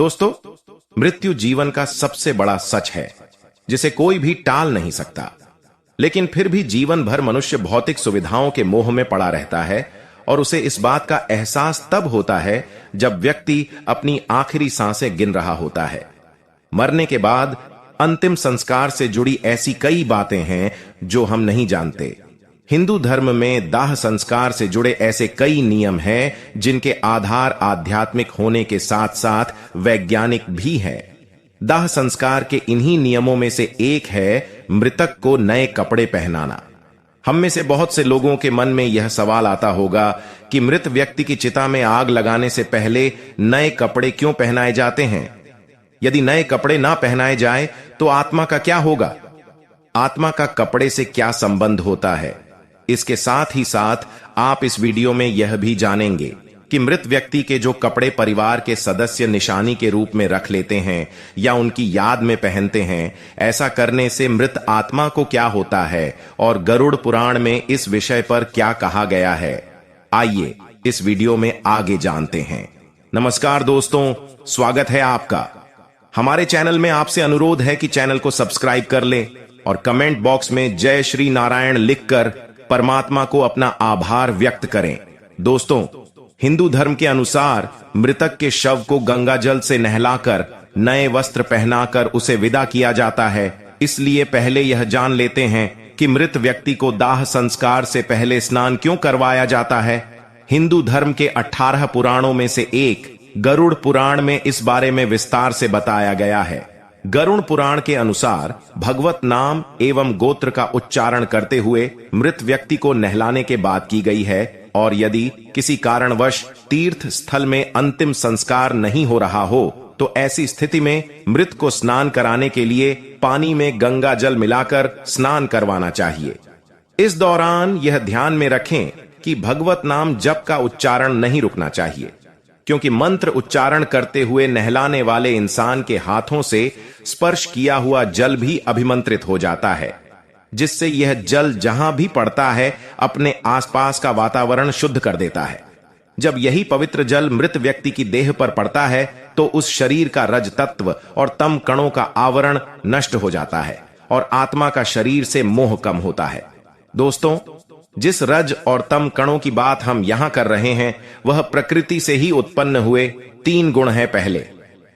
दोस्तों, मृत्यु जीवन का सबसे बड़ा सच है जिसे कोई भी टाल नहीं सकता। लेकिन फिर भी जीवन भर मनुष्य भौतिक सुविधाओं के मोह में पड़ा रहता है और उसे इस बात का एहसास तब होता है जब व्यक्ति अपनी आखिरी सांसें गिन रहा होता है। मरने के बाद अंतिम संस्कार से जुड़ी ऐसी कई बातें हैं जो हम नहीं जानते। हिंदू धर्म में दाह संस्कार से जुड़े ऐसे कई नियम हैं जिनके आधार आध्यात्मिक होने के साथ साथ वैज्ञानिक भी है। दाह संस्कार के इन्हीं नियमों में से एक है मृतक को नए कपड़े पहनाना। हम में से बहुत से लोगों के मन में यह सवाल आता होगा कि मृत व्यक्ति की चिता में आग लगाने से पहले नए कपड़े क्यों पहनाए जाते हैं? यदि नए कपड़े ना पहनाए जाए तो आत्मा का क्या होगा? आत्मा का कपड़े से क्या संबंध होता है? इसके साथ ही साथ आप इस वीडियो में यह भी जानेंगे कि मृत व्यक्ति के जो कपड़े परिवार के सदस्य निशानी के रूप में रख लेते हैं या उनकी याद में पहनते हैं, ऐसा करने से मृत आत्मा को क्या होता है और गरुड़ पुराण में इस विषय पर क्या कहा गया है। आइए इस वीडियो में आगे जानते हैं। नमस्कार दोस्तों, स्वागत है आपका हमारे चैनल में। आपसे अनुरोध है कि चैनल को सब्सक्राइब कर लें और कमेंट बॉक्स में जय श्री नारायण लिखकर परमात्मा को अपना आभार व्यक्त करें। दोस्तों, हिंदू धर्म के अनुसार मृतक के शव को गंगा जल से नहलाकर नए वस्त्र पहनाकर उसे विदा किया जाता है। इसलिए पहले यह जान लेते हैं कि मृत व्यक्ति को दाह संस्कार से पहले स्नान क्यों करवाया जाता है। हिंदू धर्म के 18 पुराणों में से एक गरुड़ पुराण में इस बारे में विस्तार से बताया गया है। गरुड़ पुराण के अनुसार भगवत नाम एवं गोत्र का उच्चारण करते हुए मृत व्यक्ति को नहलाने के बाद की गई है और यदि किसी कारणवश तीर्थ स्थल में अंतिम संस्कार नहीं हो रहा हो तो ऐसी स्थिति में मृत को स्नान कराने के लिए पानी में गंगा जल मिलाकर स्नान करवाना चाहिए। इस दौरान यह ध्यान में रखें कि भगवत नाम जप का उच्चारण नहीं रुकना चाहिए, क्योंकि मंत्र उच्चारण करते हुए नहलाने वाले इंसान के हाथों से स्पर्श किया हुआ जल भी अभिमंत्रित हो जाता है, जिससे यह जल जहां भी पड़ता है अपने आसपास का वातावरण शुद्ध कर देता है। जब यही पवित्र जल मृत व्यक्ति की देह पर पड़ता है तो उस शरीर का रज तत्व और तम कणों का आवरण नष्ट हो जाता है और आत्मा का शरीर से मोह कम होता है। दोस्तों, जिस रज और तम कणों की बात हम यहां कर रहे हैं वह प्रकृति से ही उत्पन्न हुए 3 गुण हैं। पहले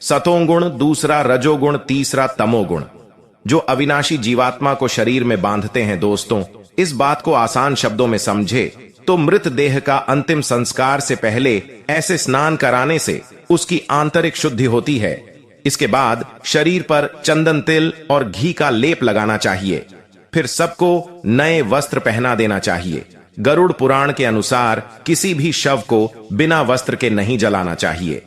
सतोगुण, दूसरा रजोगुण, तीसरा तमोगुण, जो अविनाशी जीवात्मा को शरीर में बांधते हैं। दोस्तों, इस बात को आसान शब्दों में समझे तो मृत देह का अंतिम संस्कार से पहले ऐसे स्नान कराने से उसकी आंतरिक शुद्धि होती है। इसके बाद शरीर पर चंदन तिल और घी का लेप लगाना चाहिए। फिर सबको नए वस्त्र पहना देना चाहिए। गरुड़ पुराण के अनुसार किसी भी शव को बिना वस्त्र के नहीं जलाना चाहिए।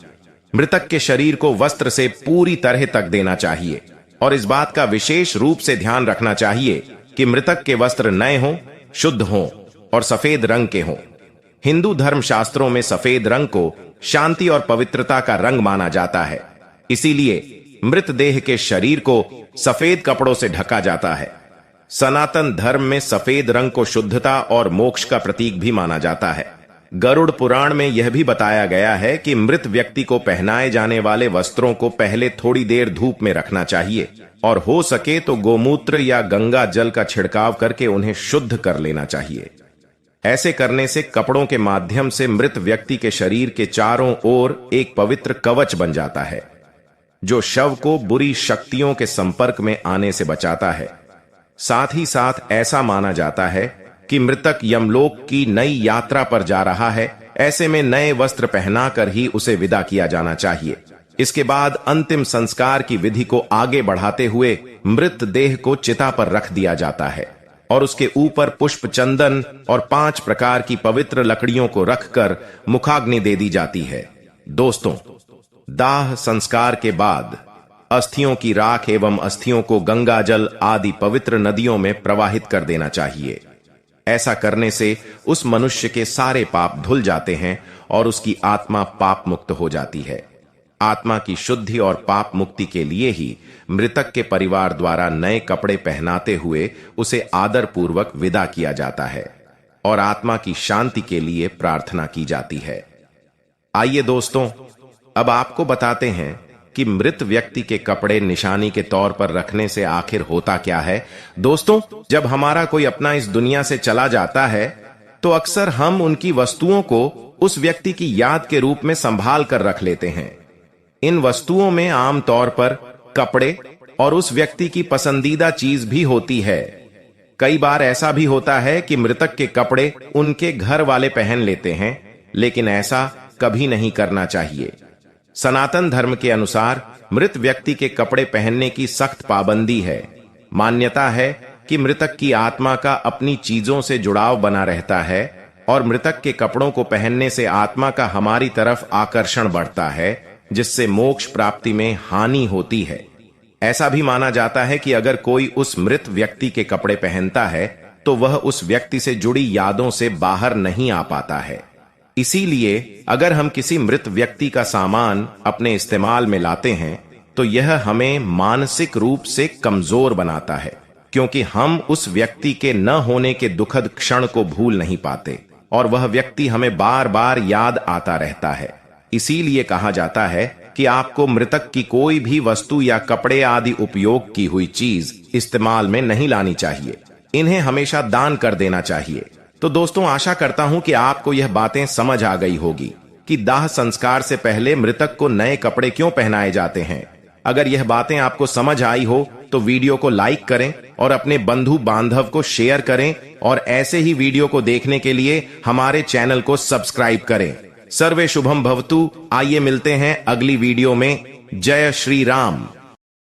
मृतक के शरीर को वस्त्र से पूरी तरह तक देना चाहिए और इस बात का विशेष रूप से ध्यान रखना चाहिए कि मृतक के वस्त्र नए हों, शुद्ध हों और सफेद रंग के हों। हिंदू धर्म शास्त्रों में सफेद रंग को शांति और पवित्रता का रंग माना जाता है। इसीलिए मृत देह के शरीर को सफेद कपड़ों से ढका जाता है। सनातन धर्म में सफेद रंग को शुद्धता और मोक्ष का प्रतीक भी माना जाता है। गरुड़ पुराण में यह भी बताया गया है कि मृत व्यक्ति को पहनाए जाने वाले वस्त्रों को पहले थोड़ी देर धूप में रखना चाहिए और हो सके तो गोमूत्र या गंगा जल का छिड़काव करके उन्हें शुद्ध कर लेना चाहिए। ऐसे करने से कपड़ों के माध्यम से मृत व्यक्ति के शरीर के चारों ओर एक पवित्र कवच बन जाता है, जो शव को बुरी शक्तियों के संपर्क में आने से बचाता है। साथ ही साथ ऐसा माना जाता है कि मृतक यमलोक की नई यात्रा पर जा रहा है। ऐसे में नए वस्त्र पहनाकर ही उसे विदा किया जाना चाहिए। इसके बाद अंतिम संस्कार की विधि को आगे बढ़ाते हुए मृत देह को चिता पर रख दिया जाता है और उसके ऊपर पुष्प, चंदन और 5 प्रकार की पवित्र लकड़ियों को रखकर मुखाग्नि दे दी जाती है। दोस्तों, दाह संस्कार के बाद अस्थियों की राख एवं अस्थियों को गंगा जल आदि पवित्र नदियों में प्रवाहित कर देना चाहिए। ऐसा करने से उस मनुष्य के सारे पाप धुल जाते हैं और उसकी आत्मा पाप मुक्त हो जाती है। आत्मा की शुद्धि और पाप मुक्ति के लिए ही मृतक के परिवार द्वारा नए कपड़े पहनाते हुए उसे आदर पूर्वक विदा किया जाता है और आत्मा की शांति के लिए प्रार्थना की जाती है। आइए दोस्तों, अब आपको बताते हैं कि मृत व्यक्ति के कपड़े निशानी के तौर पर रखने से आखिर होता क्या है। दोस्तों, जब हमारा कोई अपना इस दुनिया से चला जाता है तो अक्सर हम उनकी वस्तुओं को उस व्यक्ति की याद के रूप में संभाल कर रख लेते हैं। इन वस्तुओं में आमतौर पर कपड़े और उस व्यक्ति की पसंदीदा चीज भी होती है। कई बार ऐसा भी होता है कि मृतक के कपड़े उनके घर वाले पहन लेते हैं, लेकिन ऐसा कभी नहीं करना चाहिए। सनातन धर्म के अनुसार मृत व्यक्ति के कपड़े पहनने की सख्त पाबंदी है। मान्यता है कि मृतक की आत्मा का अपनी चीजों से जुड़ाव बना रहता है और मृतक के कपड़ों को पहनने से आत्मा का हमारी तरफ आकर्षण बढ़ता है, जिससे मोक्ष प्राप्ति में हानि होती है। ऐसा भी माना जाता है कि अगर कोई उस मृत व्यक्ति के कपड़े पहनता है तो वह उस व्यक्ति से जुड़ी यादों से बाहर नहीं आ पाता है। इसीलिए अगर हम किसी मृत व्यक्ति का सामान अपने इस्तेमाल में लाते हैं तो यह हमें मानसिक रूप से कमजोर बनाता है, क्योंकि हम उस व्यक्ति के न होने के दुखद क्षण को भूल नहीं पाते और वह व्यक्ति हमें बार बार याद आता रहता है। इसीलिए कहा जाता है कि आपको मृतक की कोई भी वस्तु या कपड़े आदि उपयोग की हुई चीज इस्तेमाल में नहीं लानी चाहिए। इन्हें हमेशा दान कर देना चाहिए। तो दोस्तों, आशा करता हूं कि आपको यह बातें समझ आ गई होगी कि दाह संस्कार से पहले मृतक को नए कपड़े क्यों पहनाए जाते हैं। अगर यह बातें आपको समझ आई हो तो वीडियो को लाइक करें और अपने बंधु बांधव को शेयर करें और ऐसे ही वीडियो को देखने के लिए हमारे चैनल को सब्सक्राइब करें। सर्वे शुभम भवतु। आइए मिलते हैं अगली वीडियो में। जय श्री राम।